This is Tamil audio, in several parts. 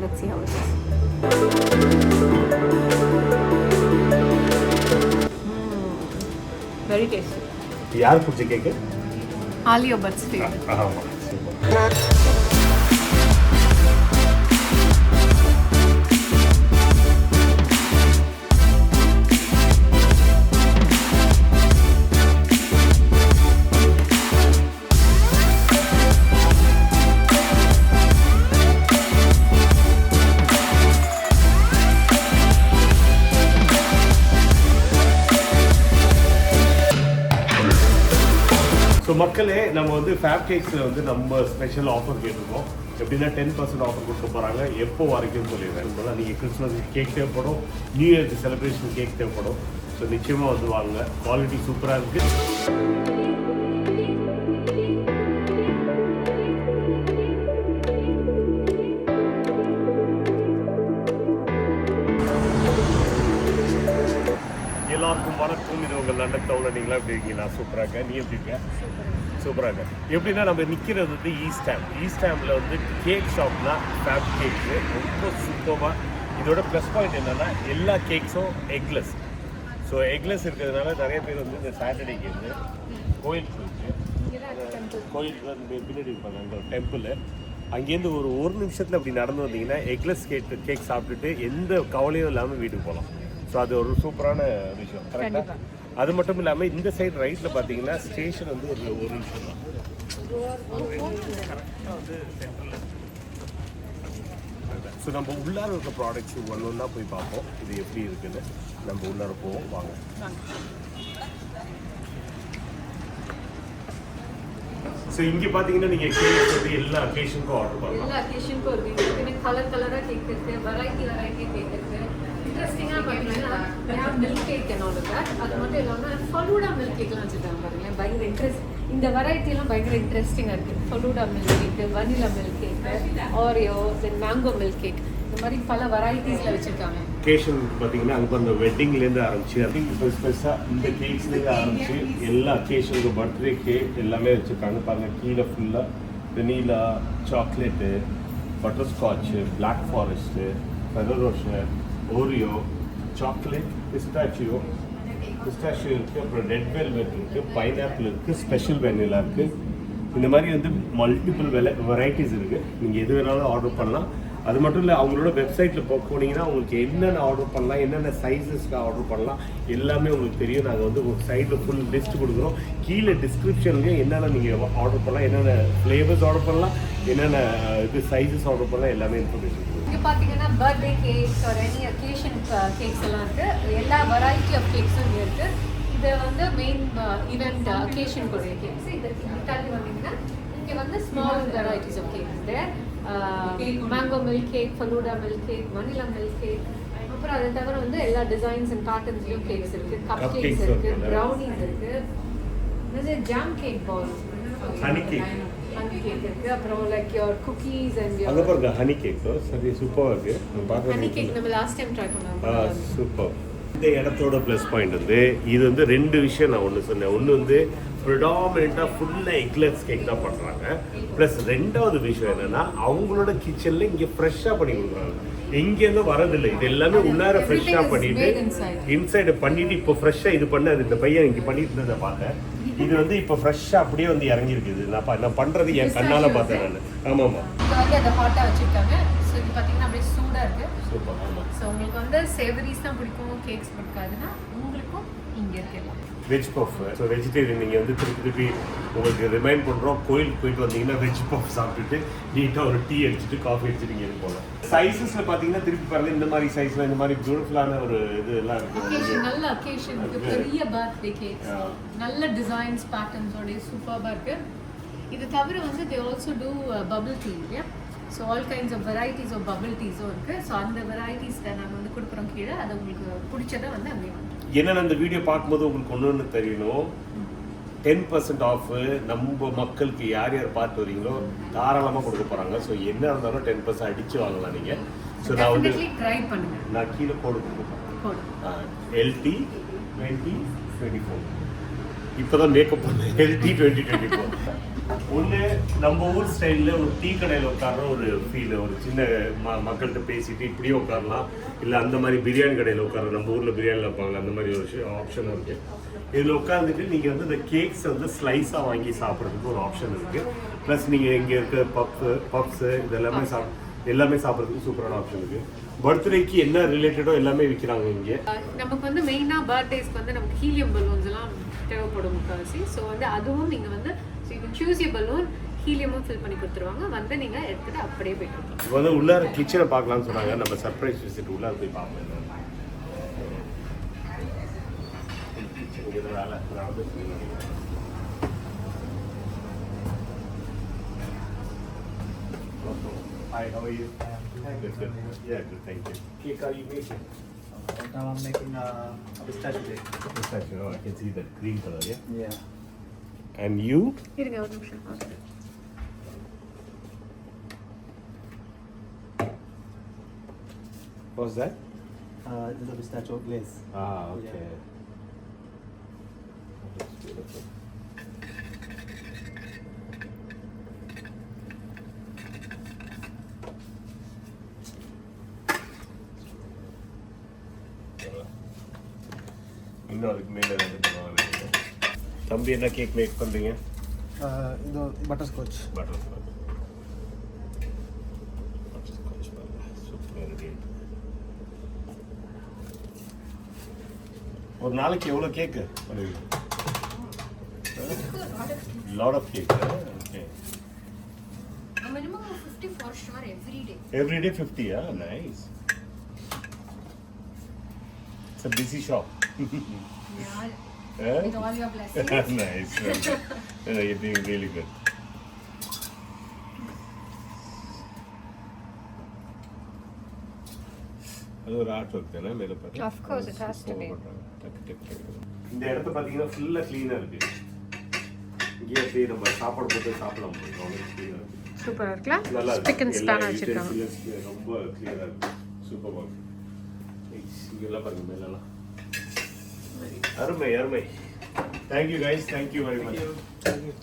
Let's see how it is. Very tasty. யார் பிடிச்ச கேக்கு? Alia Bhatt's favorite. ஆமாம், சூப்பர். ஸோ மக்களே, நம்ம வந்து ஃபேப் கேக்ஸில் வந்து நம்ம ஸ்பெஷல் ஆஃபர் கேட்டிருக்கோம். எப்படின்னா 10% ஆஃபர் கொடுக்க போகிறாங்க. எப்போ வரைக்கும் சொல்லிடுறேன். நீங்கள் கிறிஸ்மஸ்க்கு கேக் தேவைப்படும், நியூ இயர்க்கு செலிப்ரேஷன் கேக் தேவைப்படும். ஸோ நிச்சயமாக வந்து வாங்க. குவாலிட்டி சூப்பராக இருக்குது. எல்லாருக்கும் வணக்கம். இது உங்கள் லண்டன் டவுனில் நீங்களாம் எப்படி இருக்கீங்களா? சூப்பராக இருக்கேன். நீ எப்படி இருக்க? சூப்பராக இருக்கேன். எப்படின்னா நம்ம நிற்கிறது வந்து ஈஸ்ட் ஹாமில் வந்து கேக் ஷாப்னா ஃபேப் கேக்கு ரொம்ப சூப்பராக. இதோட ப்ளஸ் பாயிண்ட் என்னென்னா எல்லா கேக்ஸும் எக்லெஸ். ஸோ எக்லெஸ் இருக்கிறதுனால நிறைய பேர் வந்து இந்த சாட்டர்டேக்கு வந்து கோயிலுக்கு கோயிலுக்கு வந்து பின்னாடி இருப்பாங்க அந்த டெம்பிள். அங்கேருந்து ஒரு நிமிஷத்தில் அப்படி நடந்து வந்தீங்கன்னா எக்லெஸ் கேக் சாப்பிட்டுட்டு எந்த கவலையும் இல்லாமல் வீட்டுக்கு போகலாம். ஸோ அது ஒரு சூப்பரான விஷயம். கரெக்டாக. அது மட்டும் இல்லாமல் இந்த சைடு ரைட்டில் பார்த்தீங்கன்னா ஸ்டேஷன் வந்து ஒரு நிமிஷம் தான். கரெக்டாக வந்து சென்ட்ரலில். ஸோ நம்ம உள்ளார இருக்க ப்ராடக்ட்ஸ் ஒன்றா போய் பார்ப்போம் இது எப்படி இருக்குன்னு. நம்ம உள்ளார போவோம், வாங்க. ஸோ இங்கே பார்த்தீங்கன்னா நீங்கள் கேக் வந்து எல்லா அக்கேஷனுக்கும் ஆர்டர் பண்ணலாம். எல்லா அக்கேஷனுக்கும் இருக்குது. கலராக கேக் இருக்குது, வெரைட்டி கேக் இருக்குது. இன்ட்ரெஸ்டிங்காக பார்த்தீங்கன்னா மில்க் கேக் என்னோட அது மட்டும் இல்லாமல் ஃபலூடா மில்க் கேக்லாம் வச்சுருக்காங்க பாருங்களேன். பயங்கர இன்ட்ரெஸ்ட். இந்த வெரைட்டிலாம் பயங்கர இன்ட்ரெஸ்டிங்காக இருக்குது. ஃபலூடா மில்க் கேக்கு, வனிலா மில்க் கேக்கு, ஆரியோ, தென் மேங்கோ மில்க் கேக், இந்த மாதிரி பல வெரைட்டிஸில் வச்சுருக்காங்க. அக்கேஷன் பார்த்தீங்கன்னா அங்கே அந்த வெட்டிங்லேருந்து ஆரம்பிச்சு ஸ்பெஷலாக இந்த கேக்ஸ்லேருந்து ஆரம்பிச்சு எல்லா அக்கேஷனுக்கு பர்த்டே கேக் எல்லாமே வச்சுருக்காங்க. பாருங்கள், கீழே ஃபுல்லாக vanilla, chocolate, butterscotch, black forest, Ferrero Rocher, Oreo, chocolate, pistachio இருக்குது. அப்புறம் ரெட் வெல்வெட் இருக்குது, பைனாப்பிள் இருக்குது, ஸ்பெஷல் வெனிலா இருக்குது. இந்த மாதிரி வந்து மல்டிபிள் வெரைட்டிஸ் இருக்குது. நீங்கள் எது வேணாலும் ஆர்டர் பண்ணலாம். அது மட்டும் இல்லை, அவங்களோட வெப்சைட்டில் போனீங்கன்னா உங்களுக்கு என்னென்ன ஆர்டர் பண்ணலாம், என்னென்ன சைஸஸ்க்கு ஆர்டர் பண்ணலாம் எல்லாமே உங்களுக்கு தெரியும். நாங்கள் வந்து ஒரு சைடில் ஃபுல் லிஸ்ட் கொடுக்குறோம். கீழே டிஸ்கிரிப்ஷன்லேயும் என்னென்ன நீங்கள் ஆர்டர் பண்ணலாம், என்னென்ன ஃப்ளேவர்ஸ் ஆர்டர் பண்ணலாம், என்னென்ன இது சைஸஸ் ஆர்டர் பண்ணலாம் எல்லாமே இன்ஃபர்மேஷன். இங்கே பார்த்தீங்கன்னா பர்த்டே கேக்ஸ் ஒரு எனி அக்கேஷன் கேக்ஸ் எல்லாம் இருக்குது. எல்லா வெரைட்டி ஆஃப் கேக்ஸும் இங்கே இருக்குது. இது வந்து மெயின் ஈவெண்ட் அக்கேஷனுக்குரிய கேக்ஸ். இது தள்ளி வந்தீங்கன்னா இங்கே வந்து small varieties of cakes there. Mango milk cake, falooda milk cake, vanilla milk cake, அப்புறம் அதை தவிர வந்து எல்லா டிசைன்ஸ் அண்ட் பேட்டர்ன்ஸ்லையும் கேக்ஸ் இருக்குது. கப் கேக்ஸ் இருக்குது, ப்ரௌனிஸ் இருக்குது, jam cake balls, honey cake இருக்கு. அப்புறம் லைக் யுவர் குக்கீஸ் அண்ட் அங்க பாருங்க ஹனி கேக் சரி சூப்பரா இருக்கு. நம்ம பார்க்க ஹனி கேக் நம்ம லாஸ்ட் டைம் ட்ரை பண்ணோம். சூப்பர். இந்த இடத்தோட ப்ளஸ் பாயிண்ட் வந்து இது வந்து ரெண்டு விஷயம் நான் ஒன்று சொன்னேன். ஒன்று வந்து ப்ரிடாமினெண்ட்டாக ஃபுல்லாக எக்லெஸ் கேக் தான் பண்ணுறாங்க. ப்ளஸ் ரெண்டாவது விஷயம் என்னென்னா அவங்களோட கிச்சனில் இங்கே ஃப்ரெஷ்ஷாக பண்ணி கொடுக்குறாங்க. எங்கேருந்து வரதில்லை. இது எல்லாமே உள்ளார ஃப்ரெஷ்ஷாக பண்ணிட்டு இன்சைடு பண்ணிட்டு இப்போ ஃப்ரெஷ்ஷாக இது பண்ண அது இந்த பையன் இங்கே பண்ணிட்டு இருந்ததை பார்த்தேன். இது வந்து இப்போ ஃப்ரெஷ்ஷாக அப்படியே வந்து இறங்கியிருக்குது. நான் பண்ணுறது என் கண்ணால் பார்த்தேன் நான். ஆமாம்மா, இது வந்து அதை ஹாட்டாக வச்சுருக்காங்க. ஸோ இது பார்த்தீங்கன்னா அப்படியே சூடாக இருக்குது. சூப்பர். ஆமாம். ஸோ உங்களுக்கு வந்து சேவரிஸ் தான் பிடிக்கும், கேக்ஸ் பிடிக்காதுன்னா உங்களுக்கும் இங்கே இருக்கலாம். Veg puff. ஸோ வெஜிடேரியன் நீங்கள் வந்து திருப்பி உங்களுக்கு ரிமைண்ட் பண்ணுறோம். கோயிலுக்கு போயிட்டு வந்தீங்கன்னா வெஜ் பஃப் சாப்பிட்டுட்டு நீட்டாக ஒரு டீ அடிச்சுட்டு காஃபி அடிச்சுட்டு இங்கே போகலாம். சைஸஸில் பார்த்தீங்கன்னா திருப்பி பாருங்க, இந்த மாதிரி சைஸில் இந்த மாதிரி பியூட்டிஃபுல்லான ஒரு இது எல்லாம் இருக்குது. நல்ல அக்கேஷனுக்கு பெரிய பர்த்டே கேக்ஸ், நல்ல டிசைன்ஸ் பேட்டர்ன்ஸோட சூப்பராக இருக்குது. இது தவிர வந்து they also do bubble tea. So all kinds of varieties of bubble டீஸும் இருக்குது. ஸோ அந்த வெரைட்டிஸில் நாங்கள் வந்து கொடுக்குறோம் கீழே. அதை உங்களுக்கு பிடிச்சதை வந்து அப்படியே வந்து என்னென்ன அந்த வீடியோ பார்க்கும்போது உங்களுக்கு ஒன்று தெரியணும். 10% ஆஃப் நம்ம மக்களுக்கு யார் யார் பார்த்து வரீங்களோ தாராளமாக கொடுக்க போகிறாங்க. ஸோ என்ன இருந்தாலும் 10% அடித்து வாங்கலாம் நீங்கள். ஸோ நான் வந்து ட்ரை பண்ணுங்க. நான் கீழே கோடு கொடுப்பேன். LT 2024 இப்போதான் மேக்கப் பண்ண ஹெல்த்தி 2024. ஒன்று நம்ம ஊர் ஸ்டைலில் ஒரு டீ கடையில் உட்கார்ற ஒரு ஃபீல், ஒரு சின்ன மக்கள்கிட்ட பேசிட்டு இப்படியே உட்காரலாம். இல்லை அந்த மாதிரி பிரியாணி கடையில் உட்கார, நம்ம ஊரில் பிரியாணியில் வைப்பாங்க அந்த மாதிரி ஒரு ஆப்ஷன் இருக்குது. இதில் உட்காந்துட்டு நீங்கள் வந்து இந்த கேக்ஸ் வந்து ஸ்லைஸாக வாங்கி சாப்பிட்றதுக்கு ஒரு ஆப்ஷன் இருக்குது. ப்ளஸ் நீங்கள் இங்கே இருக்க பப்ஸு இதெல்லாமே எல்லாமே சாப்பிட்றதுக்கு சூப்பரான ஆப்ஷன் இருக்குது. பர்த்டேக்கு என்ன ரிலேட்டடோ எல்லாமே விற்கிறாங்க இங்கே. நமக்கு வந்து மெயினாக பர்த்டேஸ்க்கு வந்து நமக்கு ஹீலியம் பலூன்ஸ் எல்லாம் தேவைப்படும் முக்கால்வாசி. ஸோ வந்து அதுவும் நீங்கள் வந்து சூஸ் யூ பலூன் ஹீலியமும் ஃபில் பண்ணி கொடுத்துருவாங்க. வந்து நீங்கள் எடுத்துகிட்டு அப்படியே போய்ட்டு இப்போ வந்து உள்ளார கிச்சனை பார்க்கலாம்னு சொன்னாங்க. நம்ம சர்ப்ரைஸ் விசிட் உள்ளார போய் பார்ப்போம். Hi, how are you? Good, good. Yeah, good, thank you. Cake are you making? Now I'm making a pistachio cake. Pistachio, oh, I can see that green color, yeah? Yeah. And you? இருங்க ஒரு நிமிஷம். Okay. What's that? This is a pistachio glaze. Ah, okay. Yeah. That's beautiful. இன்னும் அதுக்கு மேலே தம்பி என்ன கேக் மேக் பண்ணுறீங்க? இது பட்டர்ஸ்காட்ச். பட்டர்ஸ்காட்ச் சூப்பராக ரெடி. ஒரு நாளைக்கு எவ்வளோ கேக்கு பண்ணுவீங்க? Lot of cake. Okay. minimum of 50 for sure every day. Every day 50, yeah, nice. It's a busy shop. Yeah. Eh? With all your blessings. Nice. You're doing really good. அது ஒரு ஆர்ட் ஒர்க் தானே மேலே பார்த்தா? Of course it has to be. இந்த இடத்த பார்த்தீங்கன்னா ஃபுல்லாக க்ளீனாக இருக்கு. இங்கே அப்படியே நம்ம சாப்பாடு போட்டு சாப்பிடலாம். சூப்பரா இருக்குல்ல? நல்லா ஸ்பிக் அண்ட் ஸ்பான் வச்சிருக்காங்க. ரொம்ப கிளியரா இருக்கு. Super work. இங்கெல்லாம் பாருங்க மேலலாம். அருமை அருமை. Thank you guys. Thank you very much.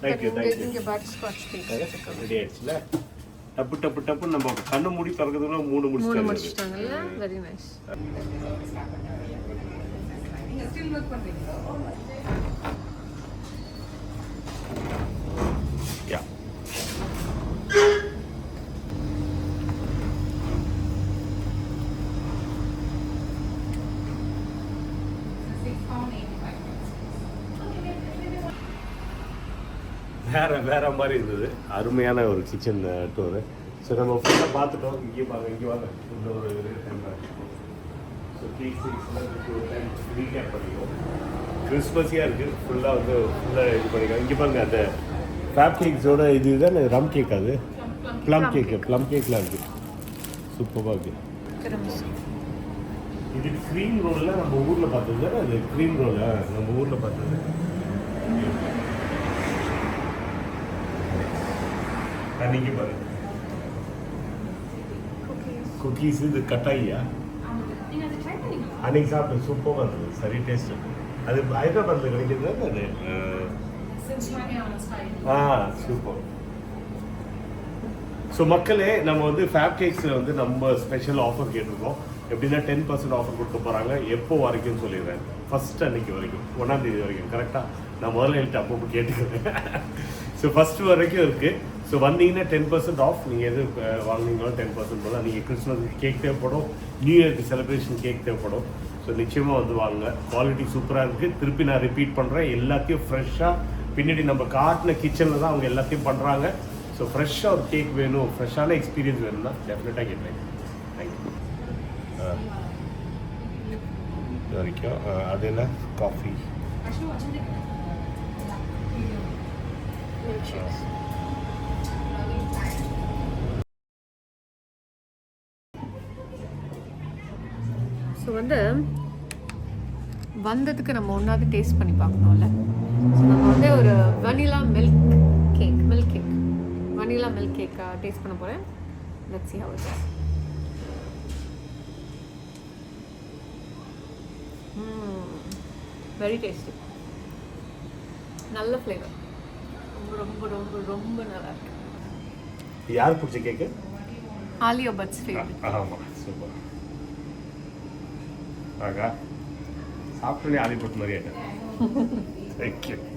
Thank you. இங்க பட்டர்ஸ்காட்ச் கேக் ரெடி ஆயிடுச்சுல. டப்பு டப்பு டப்பு நம்ம கண்ணு மூடி திறக்கிறதுக்குள்ள மூணு முடிச்சிட்டாங்கல்ல. Very nice. நீங்க ஸ்டில் வர்க் பண்றீங்களா? யா. வேற மாதிரி இருந்தது. அருமையான ஒரு கிச்சன் டூரு. ஸோ நம்ம ஃபுல்லாக பார்த்துட்டோம். இங்கே வாங்க, இங்கே வாங்க. இந்த ஒரு ஸோ கேக் ரீகேப் பண்ணிக்கோம். கிறிஸ்மஸியாக இருக்குது. ஃபுல்லாக வந்து ஃபுல்லாக இது பண்ணிக்கலாம். இங்கே பாருங்க அந்த ஃபேப் கேக்ஸோட இது தானே ரம் கேக். அது ப்ளம் கேக்லாம் இருக்குது. சூப்பராக இருக்குது. இது க்ரீம் ரோலில் நம்ம ஊரில் பார்த்தது தானே. அது க்ரீம் ரோல் நம்ம ஊரில் பார்த்தது. அன்னைக்கு பாருங்க குக்கீஸ். இது கட்டாயியா? அன்னைக்கு சாப்பிட்டு சூப்பராக இருந்தது. சரி டேஸ்ட். அது ஹைதராபாத்தில் கிடைக்கிறது அது. சூப்பர். ஸோ மக்களே, நம்ம வந்து ஃபேப் கேக்ஸில் வந்து நம்ம ஸ்பெஷல் ஆஃபர் கேட்டிருக்கோம். எப்படின்னா 10% ஆஃபர் கொடுக்க போகிறாங்க. எப்போ வரைக்கும்னு சொல்லிடுறேன். ஃபர்ஸ்ட் அன்னைக்கு வரைக்கும், 1ஆம் தேதி வரைக்கும். கரெக்டாக நான் முதல்ல எழுத்து அப்பப்போ கேட்டுக்கிறேன். ஸோ ஃபஸ்ட்டு வரைக்கும் இருக்குது. ஸோ வந்தீங்கன்னா 10% ஆஃப். நீங்கள் எது வாங்கினீங்களோ 10% போல. நீங்கள் கிறிஸ்மஸ் கேக் தேவைப்படும், நியூ இயர்க்கு செலிப்ரேஷன் கேக் தேவைப்படும். ஸோ நிச்சயமாக வந்து வாங்க. குவாலிட்டி சூப்பராக இருக்குது. திருப்பி நான் ரிப்பீட் பண்ணுறேன், எல்லாத்தையும் ஃப்ரெஷ்ஷாக பின்னாடி நம்ம காட்டின கிச்சனில் தான் அவங்க எல்லாத்தையும் பண்ணுறாங்க. ஸோ ஃப்ரெஷ்ஷாக ஒரு கேக் வேணும், ஃப்ரெஷ்ஷான எக்ஸ்பீரியன்ஸ் வேணும்னா டெஃபினட்டாக கேட்பேன். தேங்க்யூ. இது வரைக்கும் அது என்ன காஃபி. ஸோ வந்து வந்ததுக்கு நம்ம ஒன்றாவது டேஸ்ட் பண்ணி பார்க்கணும்ல. ஸோ நம்ம வந்து ஒரு vanilla milk cake vanilla milk கேக்காக டேஸ்ட் பண்ண போகிறேன். Let's see how it is. Very tasty. நல்ல ஃப்ளேவர். ரொம்ப ரொம்ப ரொம்ப ரொம்ப நல்லா இருக்கு. யார் பிடிச்ச கேக்கு? ஆலியா பட்ஸ் ஃபேவரட். ஆமாம், சூப்பர். ஆகா, சாப்பிட்டோன்னே ஆலி போட்டு மாதிரி ஆகிட்டேன். தேங்க்யூ.